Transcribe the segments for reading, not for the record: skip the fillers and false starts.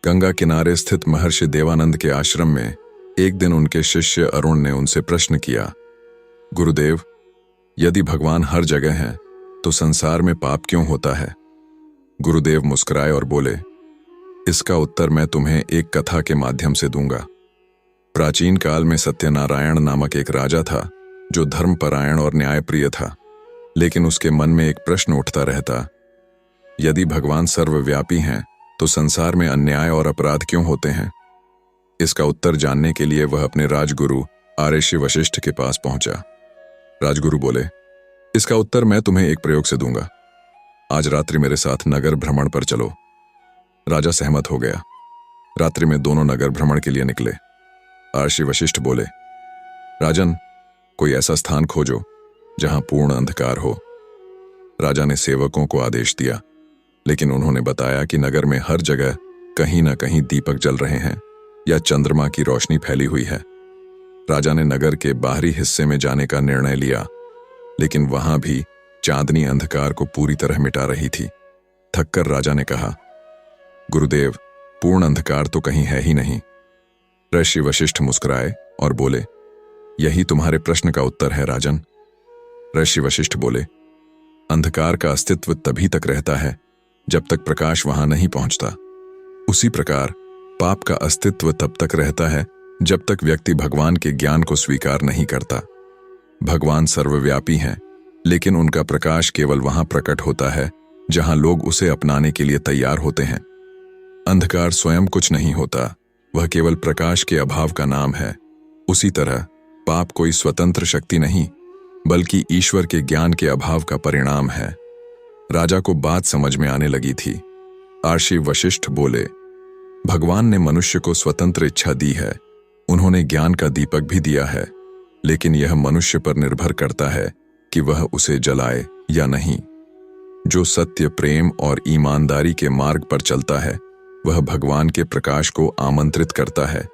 गंगा किनारे स्थित महर्षि देवानंद के आश्रम में एक दिन उनके शिष्य अरुण ने उनसे प्रश्न किया, गुरुदेव, यदि भगवान हर जगह हैं, तो संसार में पाप क्यों होता है? गुरुदेव मुस्कुराए और बोले, इसका उत्तर मैं तुम्हें एक कथा के माध्यम से दूंगा। प्राचीन काल में सत्यनारायण नामक एक राजा था जो धर्मपरायण और न्यायप्रिय था, लेकिन उसके मन में एक प्रश्न उठता रहता, यदि भगवान सर्वव्यापी हैं तो संसार में अन्याय और अपराध क्यों होते हैं? इसका उत्तर जानने के लिए वह अपने राजगुरु आर्षि वशिष्ठ के पास पहुंचा। राजगुरु बोले, इसका उत्तर मैं तुम्हें एक प्रयोग से दूंगा। आज रात्रि मेरे साथ नगर भ्रमण पर चलो। राजा सहमत हो गया। रात्रि में दोनों नगर भ्रमण के लिए निकले। आर्षि वशिष्ठ बोले, राजन, कोई ऐसा स्थान खोजो जहां पूर्ण अंधकार हो। राजा ने सेवकों को आदेश दिया, लेकिन उन्होंने बताया कि नगर में हर जगह कहीं ना कहीं दीपक जल रहे हैं या चंद्रमा की रोशनी फैली हुई है। राजा ने नगर के बाहरी हिस्से में जाने का निर्णय लिया, लेकिन वहां भी चांदनी अंधकार को पूरी तरह मिटा रही थी। थककर राजा ने कहा, गुरुदेव, पूर्ण अंधकार तो कहीं है ही नहीं। ऋषि वशिष्ठ मुस्कुराए और बोले, यही तुम्हारे प्रश्न का उत्तर है राजन। ऋषि वशिष्ठ बोले, अंधकार का अस्तित्व तभी तक रहता है जब तक प्रकाश वहां नहीं पहुंचता। उसी प्रकार पाप का अस्तित्व तब तक रहता है जब तक व्यक्ति भगवान के ज्ञान को स्वीकार नहीं करता। भगवान सर्वव्यापी हैं, लेकिन उनका प्रकाश केवल वहां प्रकट होता है जहां लोग उसे अपनाने के लिए तैयार होते हैं। अंधकार स्वयं कुछ नहीं होता, वह केवल प्रकाश के अभाव का नाम है। उसी तरह पाप कोई स्वतंत्र शक्ति नहीं, बल्कि ईश्वर के ज्ञान के अभाव का परिणाम है। राजा को बात समझ में आने लगी थी। आर्षि वशिष्ठ बोले, भगवान ने मनुष्य को स्वतंत्र इच्छा दी है। उन्होंने ज्ञान का दीपक भी दिया है, लेकिन यह मनुष्य पर निर्भर करता है कि वह उसे जलाए या नहीं। जो सत्य, प्रेम और ईमानदारी के मार्ग पर चलता है वह भगवान के प्रकाश को आमंत्रित करता है,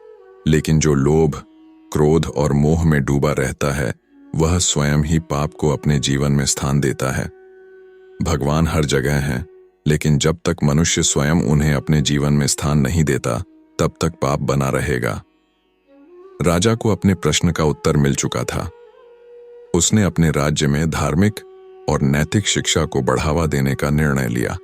लेकिन जो लोभ, क्रोध और मोह में डूबा रहता है वह स्वयं ही पाप को अपने जीवन में स्थान देता है। भगवान हर जगह हैं, लेकिन जब तक मनुष्य स्वयं उन्हें अपने जीवन में स्थान नहीं देता तब तक पाप बना रहेगा। राजा को अपने प्रश्न का उत्तर मिल चुका था। उसने अपने राज्य में धार्मिक और नैतिक शिक्षा को बढ़ावा देने का निर्णय लिया।